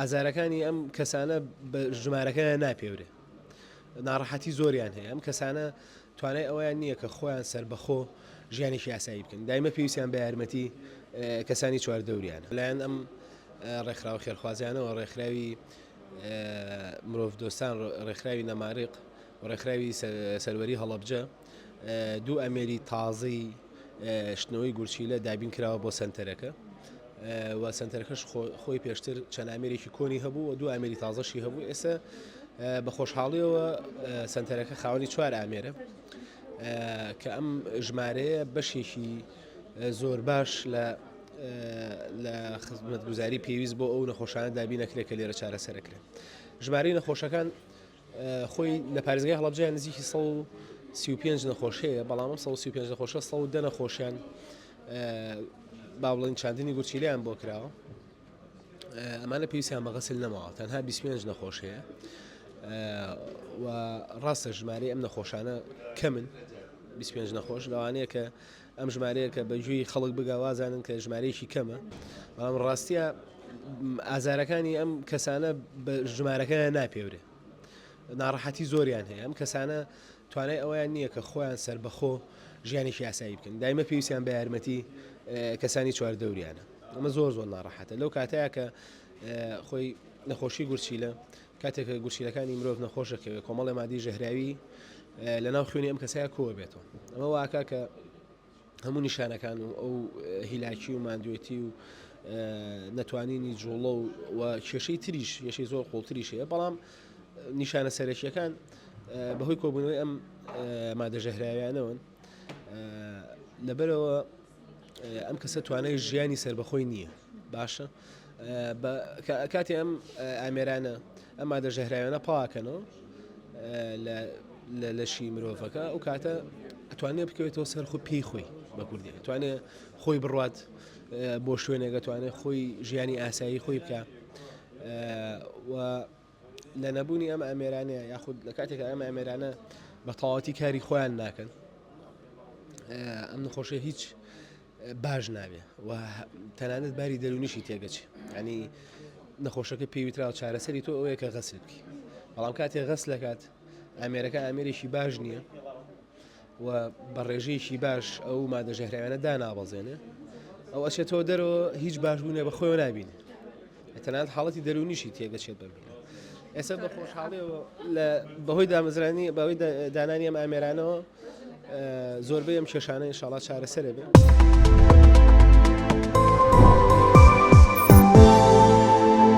ئازارەکانی ئەم کەسانە بە ژمارەکە ناپێورێ ناڕەحەتی زۆریان هەیە ئەم کەسانە توانای ئەویان نییە کە خۆیان سربەخۆ ژیانێکی یاسایی بکەن دایمە پێویستیان بە یارمەتی کەسانی چواردەوریانە لایەن ئەم ڕێکخراوە خێرخوازیانەوە ڕێکخراوی مرۆڤ دۆستان ڕێکخراوی نەماریق و ڕێکخراوی سەروەری هەڵەبجە دوو ئەمێری تازەی شتنەوەی گورچیلە دابین کراوە بۆ سنتەرەکە و سنتەرەکەش خۆی پێشتر چەند ئامێرێکی کۆنی هەبوو و دوو ئامێری تازەشی هەبوو ئێستا بە خۆشحاڵیەوە سنتەرەکە خاوەنی 4 ئامێرە کە ئەم ژمارەیە بەشێکی زۆر باش لە خزمەتگوزاری پێویست بۆ ئەو نەخۆشانە دابین نەکرێت کە لێرە چارەسەرەکرێت ژمارەی نەخۆشەکان خۆی لە پارێزگای هەڵەبجە نزیکی 135 نەخۆش هەیە بەڵام 135 نەخۆشە 110 نەخۆشیان با بڵێن چاندنی گورچیلیان بۆ کراوە ئەمانە پێویستیان بە غەسل نەماوە تەنها 25 نەخۆش هەیە و ڕاستە ژمارەی ئەم نەخۆشانە کەمن 25 نەخۆش لەوانەیە کە ئەم ژمارەیە کە بەگوێی خەڵک بگاوازانن کە ژمارەیەکی کەمە بەڵام ڕاستیە ئازارەکانی ئەم کەسانە بە ژمارەکە ناپێورێ ناڕەحەتی زۆریان هەیە ئەم کەسانە توانای ئەویان نییە کە خۆیان سربەخۆ ژیانێکی یاسایی بکەن دایمە پێویستیان بە یارمەتی کەسانی چواردەوریانە ئەمە زۆر ناڕەحەتە لەو کاتەیە کە خۆی نەخۆشی گورچیلە کاتێک گورچیلەکانی مرۆڤ نەخۆشەکەوێت کۆمەڵی مادی ژەهراوی لەناو خوێنی ئەم کەسایە کۆوە بێتەوە ئەمە واکە کە هەموو نیشانەکان و ئەو هیلاکی و ماندوێتی و نەتوانینی جوڵە و کێشەی تریش یەشەی زۆر قوڵتریش هەیە بەڵام نیشانە سەرەکیەکان بەهۆی کۆبوونەوەی ئەم مادە ژەهراویانەوەن لەبەرەوە ئەم کەسە توانای ژیانی سربەخۆی نییە باشە کاتی ئەم ئامێرانە ئەم مادە ژەهراویانە پاکەنەوە لە لەشی مرۆڤەکە ئەو کاتە ئەتوانێت بکەوێتەوە سەر خۆ پێی خۆی بە کوردی توانێت خۆی بڕوات بۆ شوێنێکە توانێت خۆی ژیانی ئاسایی خۆی بکە و لە نەبوونی ئەم ئامێرانەیە یاخود لە کاتێکە ئەم ئامێرانە بە تەواوەتی کاری خۆیان ناکەن ئەم نەخۆشیە هیچ باش نابێ و تەنانەت باری دەرونیشی تێگەچێ ینی نەخۆشەکە پێویستراوە چارەسەری تۆ ئەوەیە کە غەسل بکەی بەڵام کاتێک غەسل دەکات ئامێرەکە ئامێرێکی باش نییە و بە ڕێژەیەکی باش ئەو مادە ژەهراویانە دانابەزێنێ ئەو ئەچێتەوە دەرەوە هیچ باش بوونێ بە خۆی نابینێ تەنانەت حاڵەتی دەرونیشی تێگەچێت ببینێ ئێستا بە خۆشحاڵیەوە بەهۆی دامەزرانی بەهۆی دانانی ئەم ئامێرانەوە زۆربەی ئەم کێشانە ئینشاڵڵا چارەسەرە بێ.